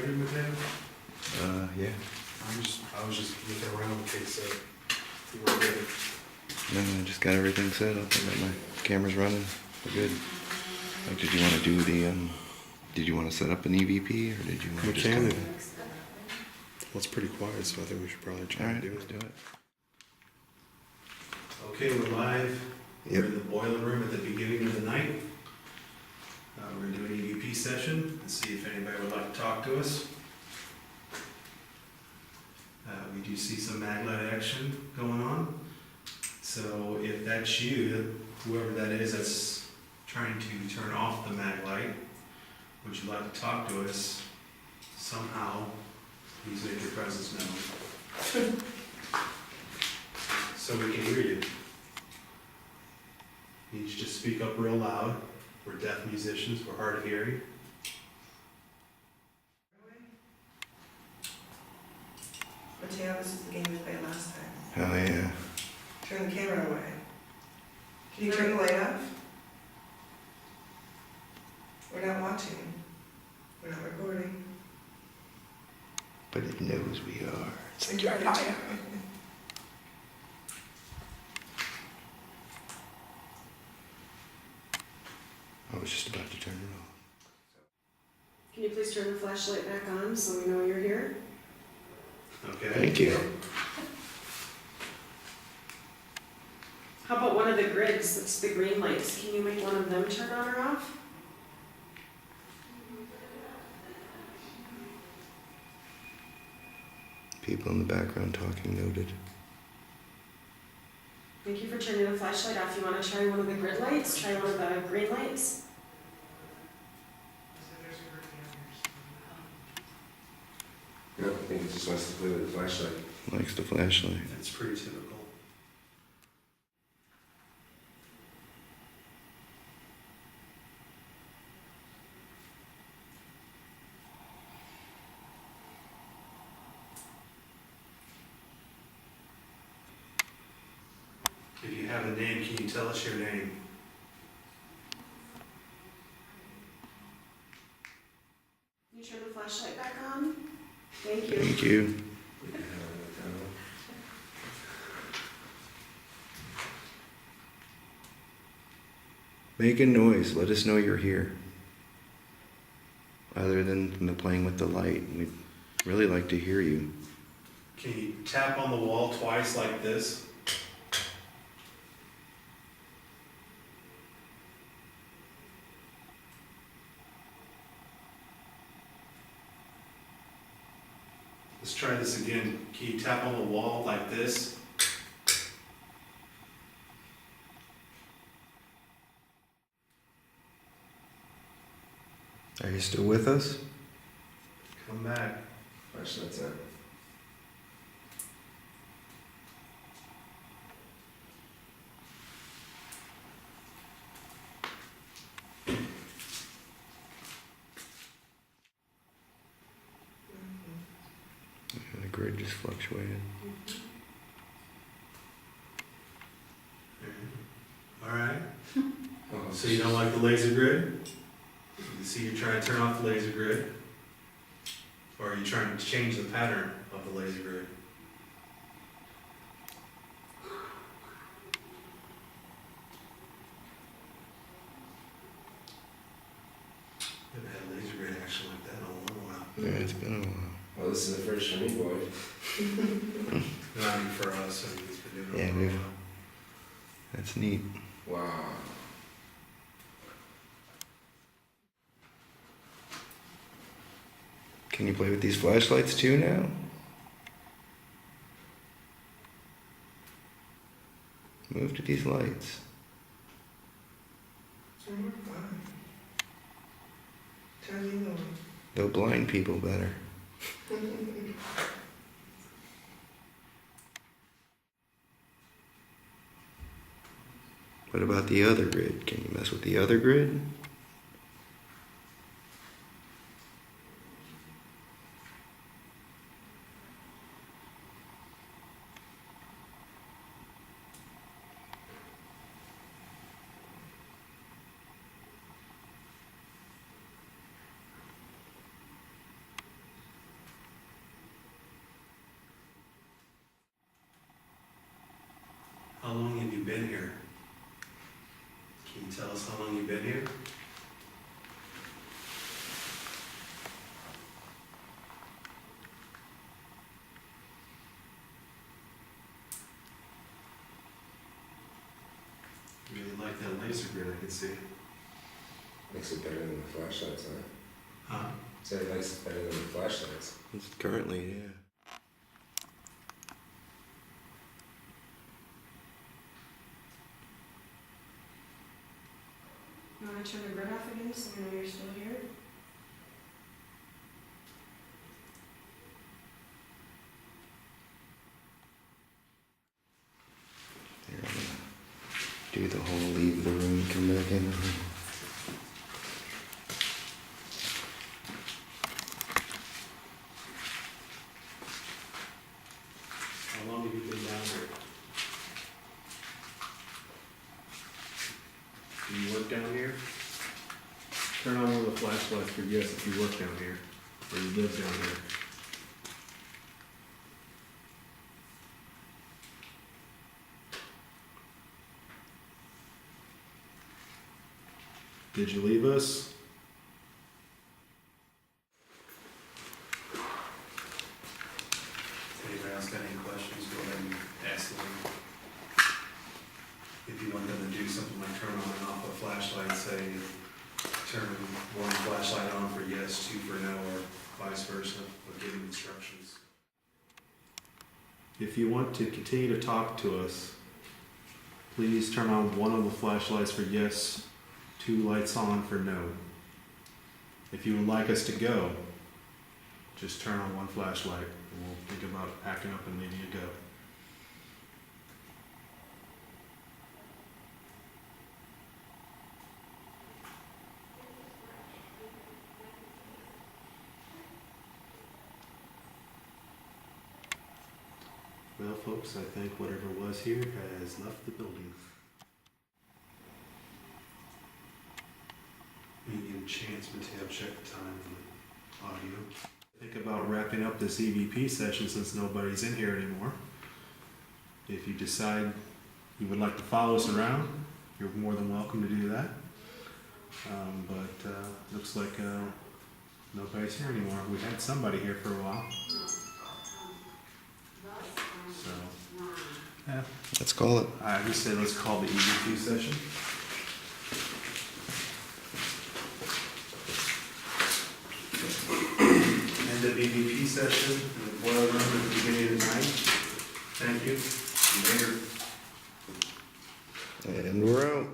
bedroom, Mateo? Yeah. I was just looking around in case you were ready. No, I just got everything set up. I got my cameras running. We're good. Like, did you want to do the, did you want to set up an EVP, or did you want to We just... can. Well, it's pretty quiet, so I think we should probably try Alright, to do let's it. do it. Okay, we're live. Yep. We're in the boiler room at the beginning of the night. We're gonna do an EVP session and see if anybody would like to talk to us. We do see some maglite action going on. So if that's you, whoever that is that's trying to turn off the maglite, would you like to talk to us somehow? Please make your presence known. So we can hear you. You need to just speak up real loud. We're deaf musicians, we're hard of hearing. Mateo, this is the game we played last time. Oh, yeah. Turn the camera away. Can you turn the light off? We're not watching. We're not recording. But it knows we are. It's like, You're a liar. I was just about to turn it off. Can you please turn the flashlight back on so we know you're here? Okay? Thank you. How about one of the grids, that's the green lights, can you make one of them turn on or off? People in the background talking noted. Thank you for turning the flashlight off. You want to try one of the grid lights? Try one of the green lights? No, I think it just wants to play with the flashlight. Likes the flashlight. That's pretty typical. If you have a name, can you tell us your name? Can you turn the flashlight back on? Thank you. Thank you. Make a noise. Let us know you're here. Other than playing with the light, we'd really like to hear you. Can you tap on the wall twice like this? Let's try this again. Can you tap on the wall like this? Are you still with us? Come back. Flashlight's on. The grid just fluctuated. All right. Oh, So you don't like the laser grid? You see you're trying to turn off the laser grid? Or are you trying to change the pattern of the laser grid? Haven't had laser grid action like that in a long while. Yeah, it's been a while. Well, this is the first for me, boy. Not even for us, I mean, it's been doing it Yeah, for a we've- while. That's neat. Wow. Can you play with these flashlights too now? Move to these lights. Turn it on. Turn the other They'll blind people better. one. What about the other grid? Can you mess with the other grid? tell us how long you've been here? Really like that laser grid I can see. Makes it better than the flashlights, huh? Huh? So it likes it better than the flashlights. It's currently, yeah. You wanna turn the grid off again so we know you're still here? Here, I'm gonna do the whole leave the room, come back in. How long have you been down here? Do you work down here? Turn on one of the flashlights for yes if you work down here, or you live down here. Did you leave us? If anybody else got any questions, go ahead and ask them. If you want them to do something like turn on and off a flashlight, say, turn one flashlight on for yes, two for no, or vice versa, or give them instructions. If you want to continue to talk to us, please turn on one of the flashlights for yes, two lights on for no. If you would like us to go, just turn on one flashlight and we'll think about acting up and leaving you go. Well, folks, I think whatever was here has left the building. When you get a chance, Mateo, check the time on the audio. Think about wrapping up this EVP session since nobody's in here anymore. If you decide you would like to follow us around, you're more than welcome to do that. But looks like nobody's here anymore. We had somebody here for a while. So, yeah, Let's call it. I just say let's call the EVP session. End of EVP session in the boiler room at the beginning of the night. Thank you. See you later. And we're out.